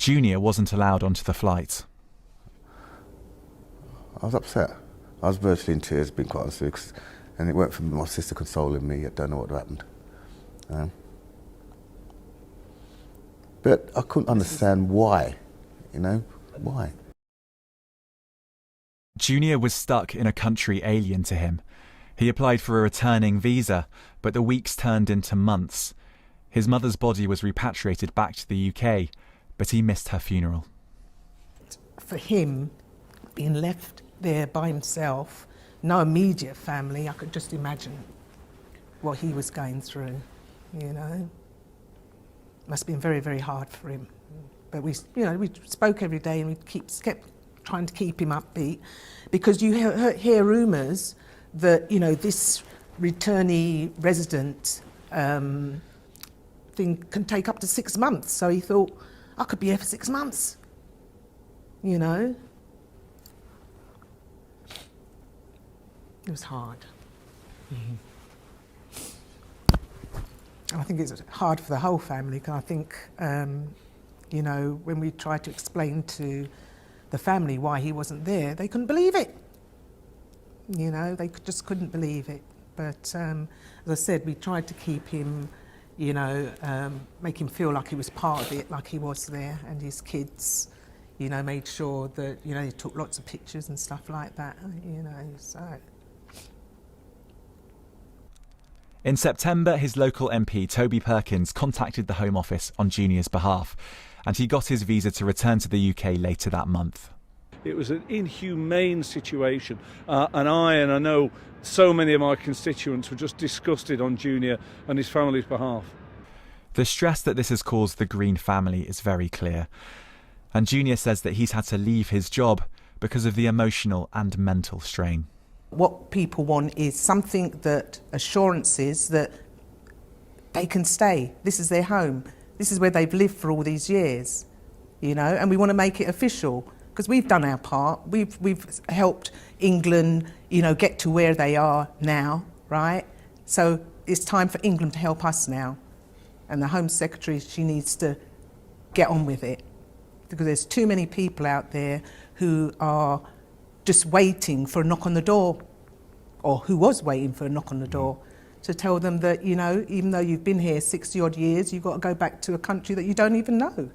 Junior wasn't allowed onto the flight. I was upset. I was virtually in tears, being quite honest, and it went from my sister consoling me. I don't know what happened. But I couldn't understand why, why. Junior was stuck in a country alien to him. He applied for a returning visa, but the weeks turned into months. His mother's body was repatriated back to the UK, but he missed her funeral. For him, being left there by himself, no immediate family, I could just imagine what he was going through, Must have been very, very hard for him. But we spoke every day, and we kept trying to keep him upbeat, because you hear rumours that, this returnee resident thing can take up to 6 months. So he thought, I could be here for 6 months, It was hard. Mm-hmm. I think it's hard for the whole family, because I think, when we tried to explain to the family why he wasn't there, they couldn't believe it. They just couldn't believe it. But as I said, we tried to keep him, make him feel like he was part of it, like he was there, and his kids, made sure that, he took lots of pictures and stuff like that, so. In September, his local MP, Toby Perkins, contacted the Home Office on Junior's behalf, and he got his visa to return to the UK later that month. It was an inhumane situation, and I know so many of my constituents were just disgusted on Junior and his family's behalf. The stress that this has caused the Green family is very clear, and Junior says that he's had to leave his job because of the emotional and mental strain. What people want is something that assurances that they can stay. This is their home. This is where they've lived for all these years, and we want to make it official, because we've done our part. We've helped England, get to where they are now, right? So it's time for England to help us now. And the Home Secretary, she needs to get on with it, because there's too many people out there who are just waiting for a knock on the door, or who was waiting for a knock on the door, to tell them that, even though you've been here 60 odd years, you've got to go back to a country that you don't even know.